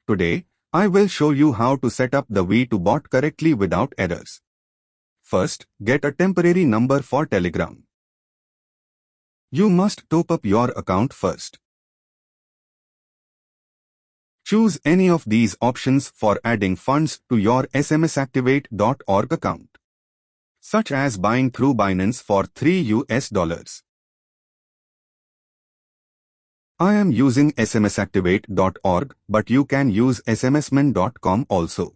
Today, I will show you how to set up the V2 bot correctly without errors. First, get a temporary number for Telegram. You must top up your account first. Choose any of these options for adding funds to your smsactivate.org account, such as buying through Binance for $3. I am using smsactivate.org, but you can use smsmin.com also.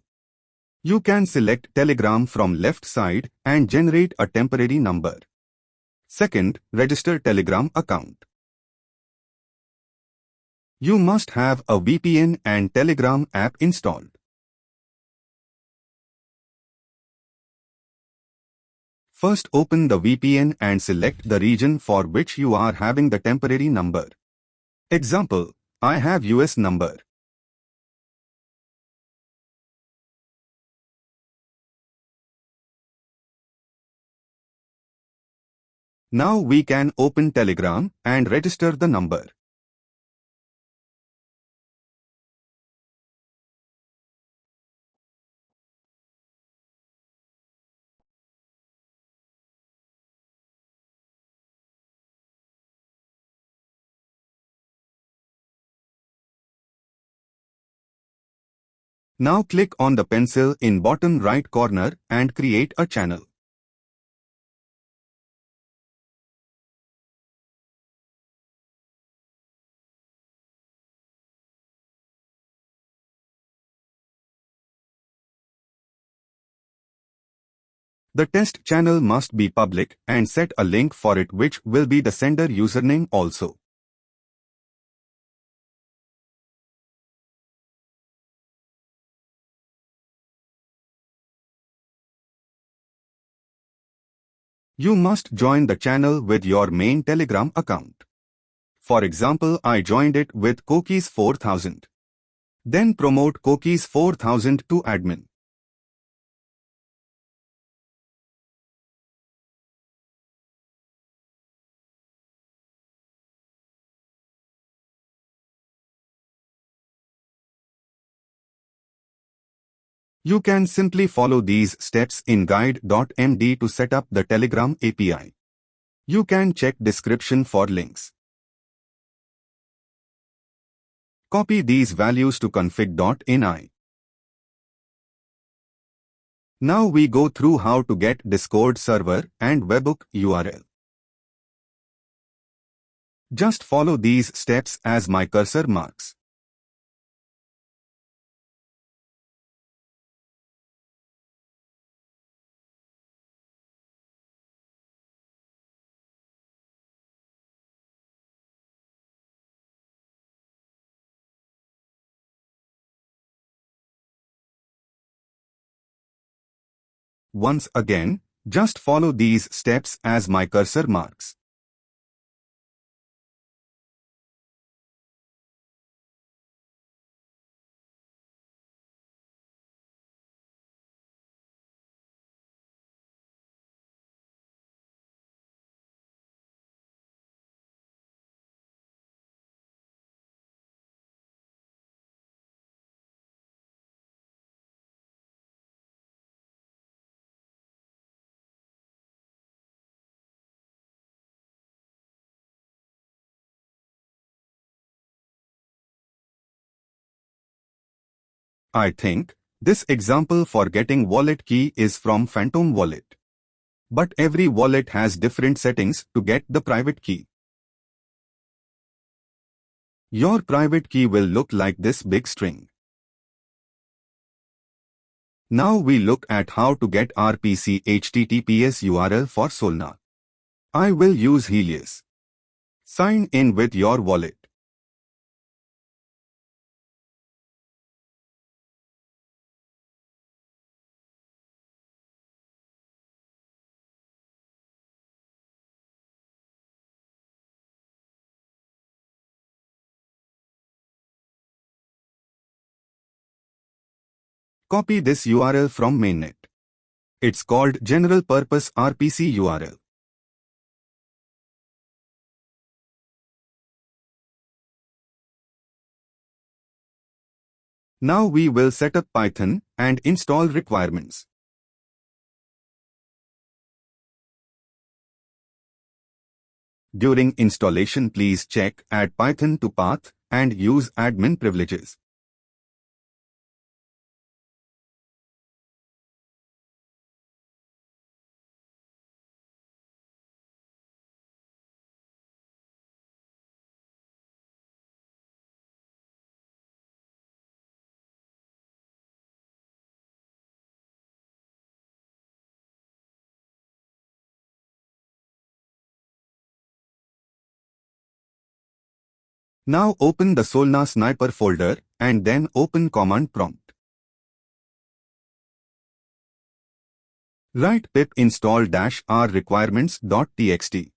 You can select Telegram from left side and generate a temporary number. Second, register Telegram account. You must have a VPN and Telegram app installed. First, open the VPN and select the region for which you are having the temporary number. Example, I have US number. Now we can open Telegram and register the number. Now click on the pencil in bottom right corner and create a channel. The test channel must be public and set a link for it which will be the sender username also. You must join the channel with your main Telegram account. For example, I joined it with Cookies 4000. Then promote Cookies 4000 to admin. You can simply follow these steps in guide.md to set up the Telegram API. You can check description for links. Copy these values to config.ini. Now we go through how to get Discord server and Webhook URL. Just follow these steps as my cursor marks. Once again, just follow these steps as my cursor marks. I think this example for getting wallet key is from Phantom Wallet. But every wallet has different settings to get the private key. Your private key will look like this big string. Now we look at how to get RPC HTTPS URL for Solana. I will use Helius. Sign in with your wallet. Copy this URL from mainnet. It's called General Purpose RPC URL. Now we will set up Python and install requirements. During installation, please check Add Python to Path and use admin privileges. Now open the Solana Sniper folder and then open command prompt. Write pip install -r requirements.txt.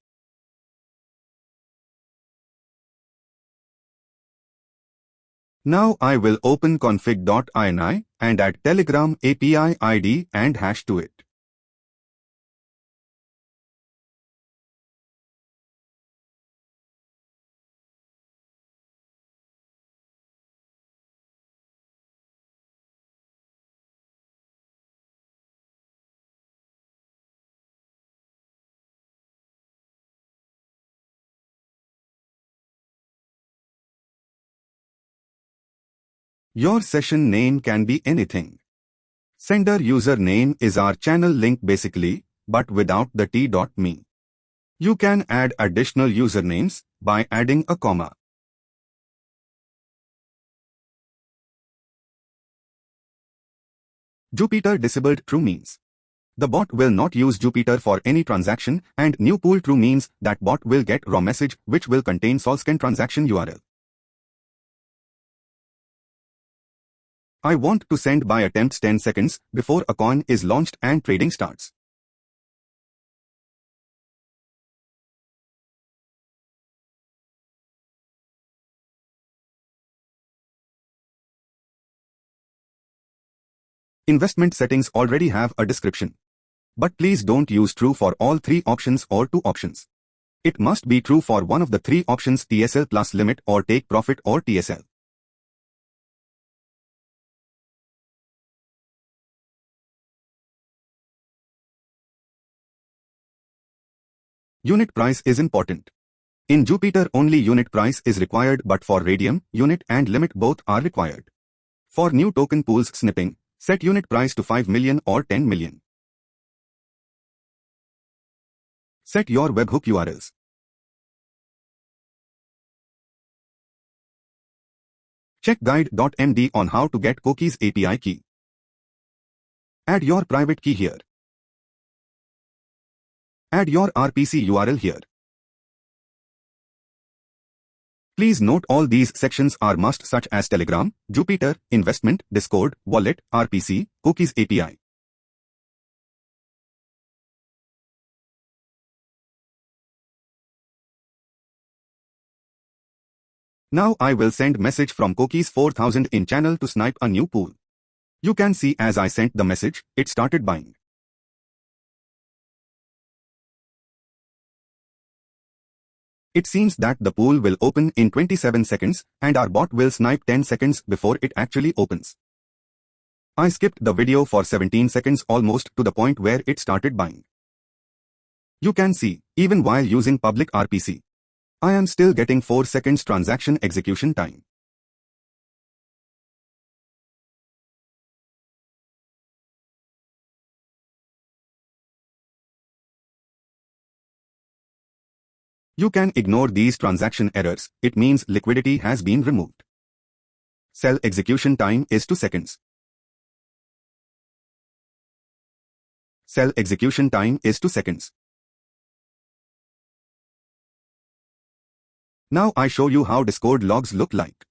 Now I will open config.ini and add Telegram API ID and hash to it. Your session name can be anything. Sender username is our channel link basically, but without the t.me. You can add additional usernames by adding a comma. Jupyter disabled true means the bot will not use Jupyter for any transaction, and new pool true means that bot will get raw message which will contain solscan transaction URL. I want to send by attempts 10 seconds before a coin is launched and trading starts. Investment settings already have a description. But please don't use true for all 3 options or 2 options. It must be true for one of the 3 options: TSL plus limit or take profit or TSL. Unit price is important. In Jupyter only unit price is required, but for Radium, unit and limit both are required. For new token pools sniping, set unit price to 5 million or 10 million. Set your webhook URLs. Check guide.md on how to get cookies API key. Add your private key here. Add your RPC URL here. Please note all these sections are must, such as Telegram, Jupyter, Investment, Discord, Wallet, RPC, Cookies API. Now I will send message from Cookies 4000 in channel to snipe a new pool. You can see as I sent the message, it started buying. It seems that the pool will open in 27 seconds and our bot will snipe 10 seconds before it actually opens. I skipped the video for 17 seconds almost to the point where it started buying. You can see, even while using public RPC, I am still getting 4 seconds transaction execution time. You can ignore these transaction errors, it means liquidity has been removed. Sell execution time is 2 seconds. Sell execution time is 2 seconds. Now I show you how Discord logs look like.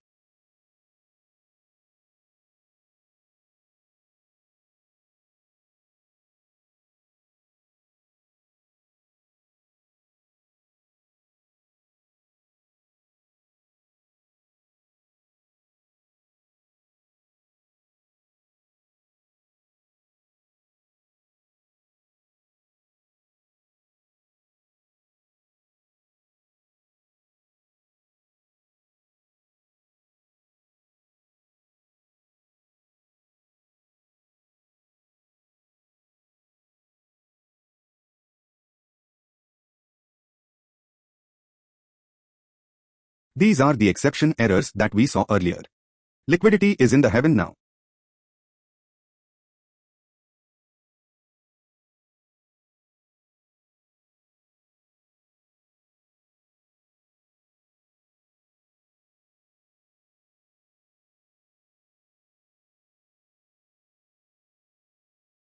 These are the exception errors that we saw earlier. Liquidity is in the heaven now.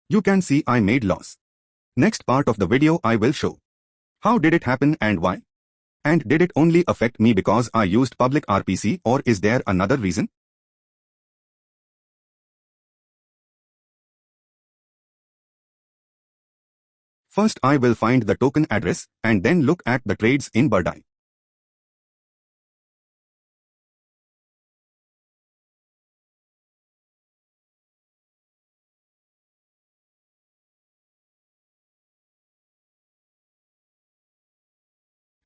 You can see I made loss. Next part of the video I will show. How did it happen and why? And did it only affect me because I used public RPC, or is there another reason? First I will find the token address and then look at the trades in Birdeye.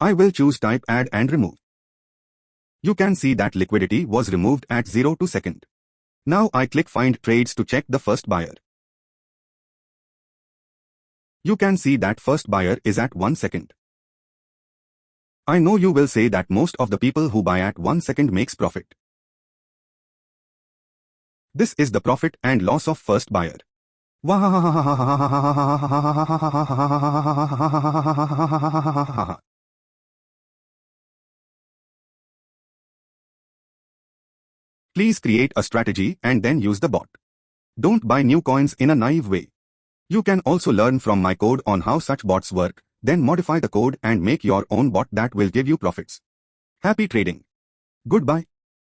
I will choose type add and remove. You can see that liquidity was removed at 0 to second. Now I click find trades to check the first buyer. You can see that first buyer is at 1 second. I know you will say that most of the people who buy at 1 second makes profit. This is the profit and loss of first buyer. Please create a strategy and then use the bot. Don't buy new coins in a naive way. You can also learn from my code on how such bots work, then modify the code and make your own bot that will give you profits. Happy trading. Goodbye.